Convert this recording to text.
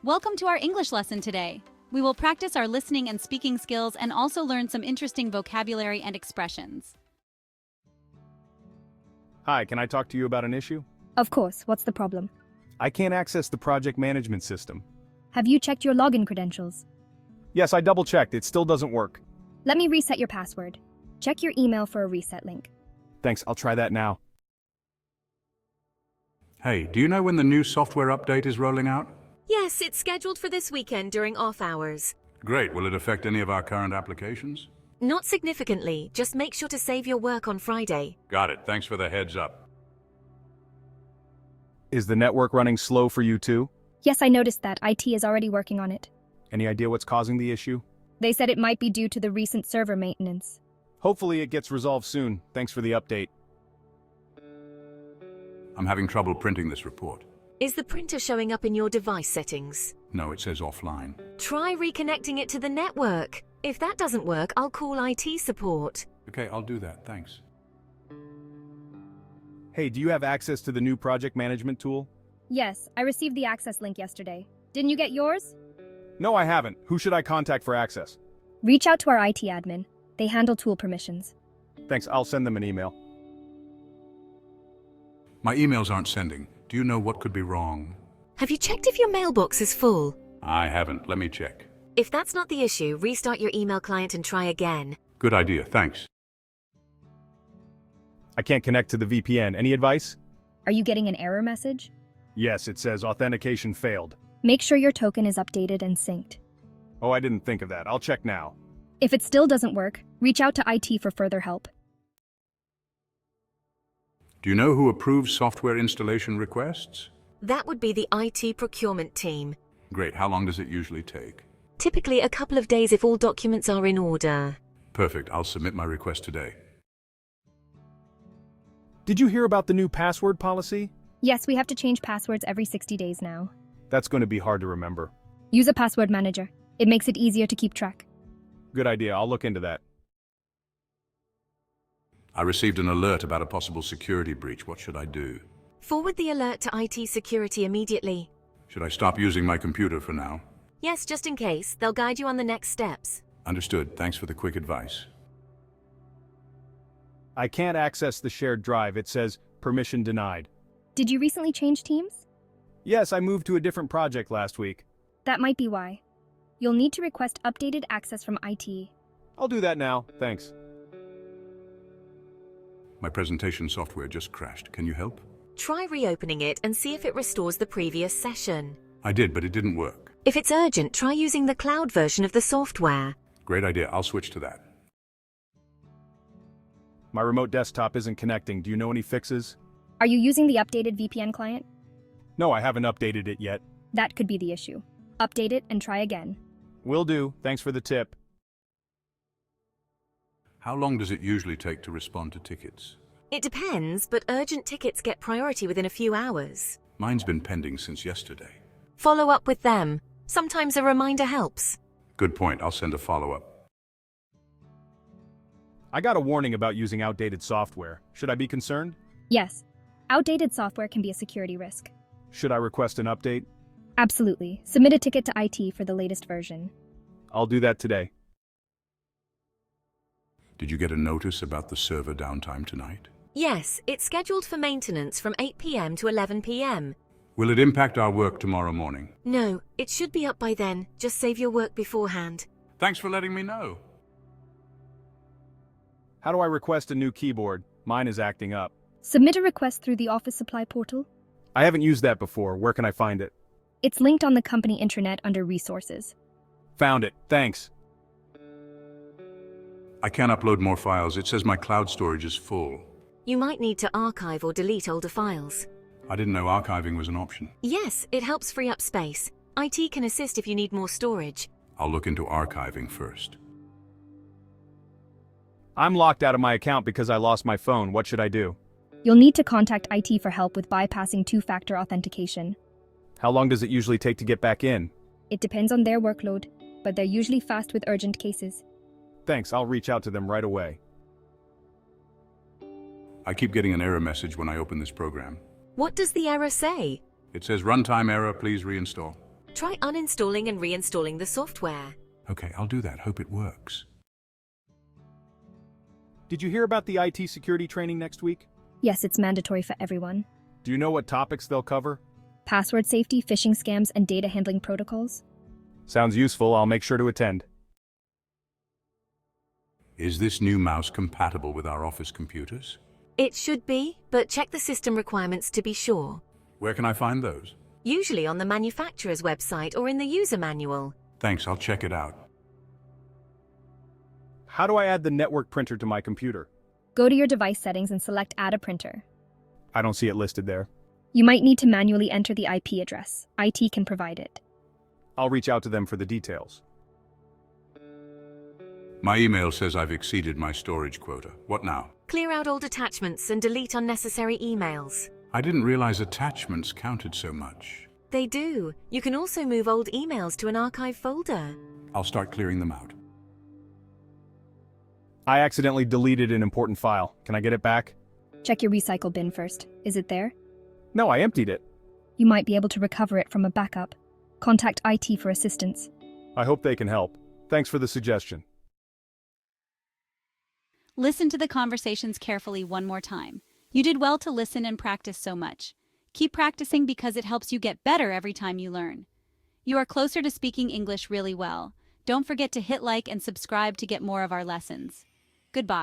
Welcome to our English lesson today. We will practice our listening and speaking skills and also learn some interesting vocabulary and expressions. Hi, can I talk to you about an issue? Of course, what's the problem? I can't access the project management system. Have you checked your login credentials? Yes, I double-checked. It still doesn't work. Let me reset your password. Check your email for a reset link. Thanks, I'll try that now. Hey, do you know when the new software update is rolling out? Yes, it's scheduled for this weekend during off hours. Great. Will it affect any of our current applications? Not significantly, just make sure to save your work on Friday. Got it. Thanks for the heads up. Is the network running slow for you too? Yes, I noticed that. IT is already working on it. Any idea what's causing the issue? They said it might be due to the recent server maintenance. Hopefully it gets resolved soon. Thanks for the update. I'm having trouble printing this report. Is the printer showing up in your device settings? No, it says offline. Try reconnecting it to the network. If that doesn't work, I'll call IT support. Okay, I'll do that. Thanks. Hey, do you have access to the new project management tool? Yes, I received the access link yesterday. Didn't you get yours? No, I haven't. Who should I contact for access? Reach out to our IT admin. They handle tool permissions. Thanks, I'll send them an email. My emails aren't sending. Do you know what could be wrong? Have you checked if your mailbox is full? I haven't. Let me check. If that's not the issue, restart your email client and try again. Good idea. Thanks. I can't connect to the VPN. Any advice? Are you getting an error message? Yes, it says authentication failed. Make sure your token is updated and synced. Oh, I didn't think of that. I'll check now. If it still doesn't work, reach out to IT for further help. Do you know who approves software installation requests? That would be the IT procurement team. Great. How long does it usually take? Typically a couple of days if all documents are in order. Perfect. I'll submit my request today. Did you hear about the new password policy? Yes, we have to change passwords every 60 days now. That's going to be hard to remember. Use a password manager. It makes it easier to keep track. Good idea. I'll look into that. I received an alert about a possible security breach. What should I do? Forward the alert to IT security immediately. Should I stop using my computer for now? Yes, just in case. They'll guide you on the next steps. Understood. Thanks for the quick advice. I can't access the shared drive. It says permission denied. Did you recently change teams? Yes, I moved to a different project last week. That might be why. You'll need to request updated access from IT. I'll do that now. Thanks. My presentation software just crashed. Can you help? Try reopening it and see if it restores the previous session. I did, but it didn't work. If it's urgent, try using the cloud version of the software. Great idea. I'll switch to that. My remote desktop isn't connecting. Do you know any fixes? Are you using the updated VPN client? No, I haven't updated it yet. That could be the issue. Update it and try again. Will do. Thanks for the tip. How long does it usually take to respond to tickets? It depends, but urgent tickets get priority within a few hours. Mine's been pending since yesterday. Follow up with them. Sometimes a reminder helps. Good point. I'll send a follow-up. I got a warning about using outdated software. Should I be concerned? Yes. Outdated software can be a security risk. Should I request an update? Absolutely. Submit a ticket to IT for the latest version. I'll do that today. Did you get a notice about the server downtime tonight? Yes, it's scheduled for maintenance from 8 p.m. to 11 p.m. Will it impact our work tomorrow morning? No, it should be up by then. Just save your work beforehand. Thanks for letting me know. How do I request a new keyboard? Mine is acting up. Submit a request through the Office Supply portal. I haven't used that before. Where can I find it? It's linked on the company intranet under Resources. Found it. Thanks. I can't upload more files. It says my cloud storage is full. You might need to archive or delete older files. I didn't know archiving was an option. Yes, it helps free up space. IT can assist if you need more storage. I'll look into archiving first. I'm locked out of my account because I lost my phone. What should I do? You'll need to contact IT for help with bypassing two-factor authentication. How long does it usually take to get back in? It depends on their workload, but they're usually fast with urgent cases. Thanks, I'll reach out to them right away. I keep getting an error message when I open this program. What does the error say? It says runtime error, please reinstall. Try uninstalling and reinstalling the software. Okay, I'll do that. Hope it works. Did you hear about the IT security training next week? Yes, it's mandatory for everyone. Do you know what topics they'll cover? Password safety, phishing scams, and data handling protocols. Sounds useful. I'll make sure to attend. Is this new mouse compatible with our office computers? It should be, but check the system requirements to be sure. Where can I find those? Usually on the manufacturer's website or in the user manual. Thanks, I'll check it out. How do I add the network printer to my computer? Go to your device settings and select Add a printer. I don't see it listed there. You might need to manually enter the IP address. IT can provide it. I'll reach out to them for the details. My email says I've exceeded my storage quota. What now? Clear out old attachments and delete unnecessary emails. I didn't realize attachments counted so much. They do. You can also move old emails to an archive folder. I'll start clearing them out. I accidentally deleted an important file. Can I get it back? Check your recycle bin first. Is it there? No, I emptied it. You might be able to recover it from a backup. Contact IT for assistance. I hope they can help. Thanks for the suggestion. Listen to the conversations carefully one more time. You did well to listen and practice so much. Keep practicing because it helps you get better every time you learn. You are closer to speaking English really well. Don't forget to hit like and subscribe to get more of our lessons. Goodbye.